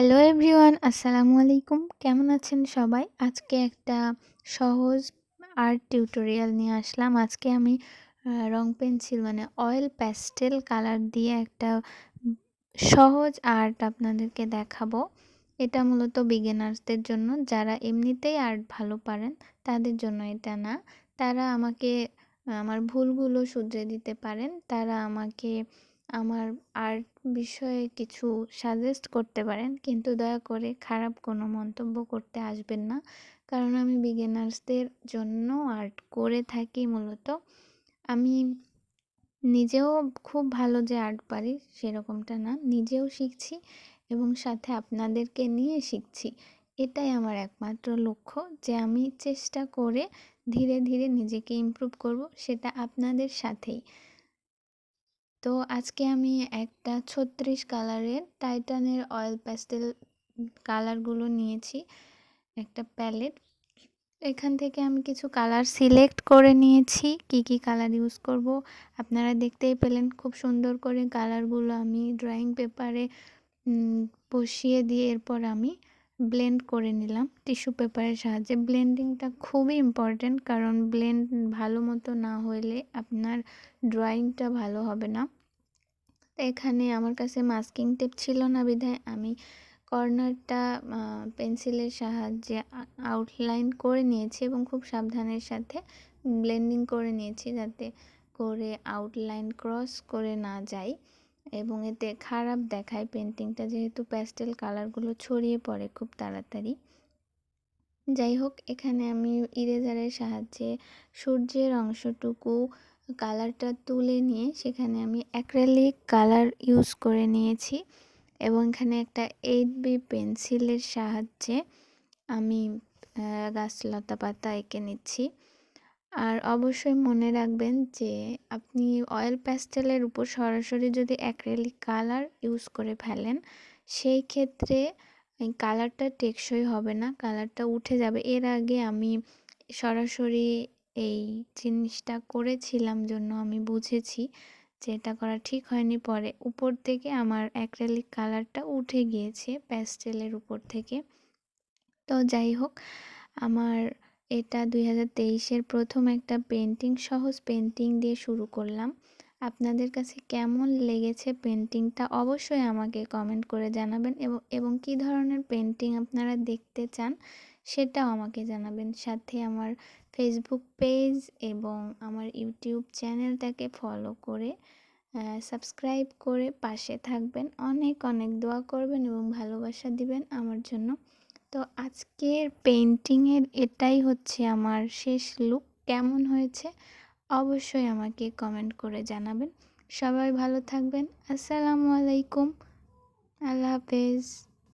Hello everyone, আসসালামু আলাইকুম। কেমন আছেন সবাই? আজকে একটা সহজ আর্ট টিউটোরিয়াল নিয়ে আসলাম। আজকে আমি রং পেন্সিল মানে অয়েল প্যাস্টেল কালার দিয়ে একটা সহজ আর্ট আপনাদেরকে দেখাবো। এটা মূলত বিগিনার্সদের জন্য, যারা এমনিতেই আর্ট ভালো পারেন তাদের জন্য এটা না। তারা আমাকে আমার ভুলগুলো শুধরে দিতে পারেন। তারা আমাকে আমার আর্ট বিষয়ে কিছু সাজেস্ট করতে পারেন, কিন্তু দয়া করে খারাপ কোনো মন্তব্য করতে আসবেন না, কারণ আমি বিগিনার্সদের জন্য আর্ট করে থাকি। মূলত আমি নিজেও খুব ভালো যে আর্ট পারি সেরকমটা না, নিজেও শিখছি এবং সাথে আপনাদেরকে নিয়ে শিখছি। এটাই আমার একমাত্র লক্ষ্য, যে আমি চেষ্টা করে ধীরে ধীরে নিজেকে ইমপ্রুভ করব, সেটা আপনাদের সাথেই। তো আজকে আমি একটা 36 কালারের টাইটানের অয়েল প্যাস্টেল কালারগুলো নিয়েছি, একটা প্যালেট। এখান থেকে আমি কিছু কালার সিলেক্ট করে নিয়েছি, কি কালার ইউজ করব আপনারা দেখতেই পেলেন। খুব সুন্দর করে কালারগুলো আমি ড্রয়িং পেপারে বসিয়ে দিয়ে এরপর আমি ব্লেন্ড করে নিলাম টিস্যু পেপারের সাহায্যে। ব্লেন্ডিংটা খুবই ইম্পর্ট্যান্ট, কারণ ব্লেন্ড ভালো মতো না হলে আপনার ড্রয়িংটা ভালো হবে না। এখানে আমার কাছে মাস্কিং টেপ ছিল না, বিধায় আমি কর্নারটা পেন্সিলের সাহায্যে আউটলাইন করে নিয়েছি এবং খুব সাবধানের সাথে ব্লেন্ডিং করে নিয়েছি, যাতে করে আউটলাইন ক্রস করে না যায় এবং এতে খারাপ দেখায় পেন্টিংটা, যেহেতু প্যাস্টেল কালারগুলো ছড়িয়ে পড়ে খুব তাড়াতাড়ি। যাই হোক, এখানে আমি ইরেজারের সাহায্যে সূর্যের অংশটুকু কালারটা তুলে নিয়ে সেখানে আমি অ্যাক্রিলিক কালার ইউজ করে নিয়েছি এবং এখানে একটা 8B পেন্সিলের সাহায্যে আমি গাছ লতা পাতা এঁকে নিচ্ছি। আর অবশ্যই মনে রাখবেন যে আপনি অয়েল প্যাস্টেলের উপর সরাসরি যদি অ্যাক্রিলিক কালার ইউজ করে ফেলেন, সেই ক্ষেত্রে এই কালারটা টেকসই হবে না, কালারটা উঠে যাবে। এর আগে আমি সরাসরি এই জিনিসটা করেছিলাম, জন্য আমি বুঝেছি যে এটা করা ঠিক হয়নি। পরে উপর থেকে আমার অ্যাক্রিলিক কালারটা উঠে গিয়েছে প্যাস্টেলের উপর থেকে। তো যাই হোক, আমার এটা 2023-এর প্রথম একটা পেন্টিং, সহজ পেন্টিং দিয়ে শুরু করলাম। আপনাদের কাছে কেমন লেগেছে পেন্টিংটা অবশ্যই আমাকে কমেন্ট করে জানাবেন এবং কী ধরনের পেন্টিং আপনারা দেখতে চান সেটাও আমাকে জানাবেন। সাথে আমার ফেসবুক পেজ এবং আমার ইউটিউব চ্যানেলটাকে ফলো করে সাবস্ক্রাইব করে পাশে থাকবেন। অনেক অনেক দোয়া করবেন এবং ভালোবাসা দিবেন আমার জন্য। তো আজকের পেন্টিংয়ের এটাই হচ্ছে আমার শেষ লুক। কেমন হয়েছে অবশ্যই আমাকে কমেন্ট করে জানাবেন। সবাই ভালো থাকবেন। আসসালামু আলাইকুম, আল্লাহ হাফেজ।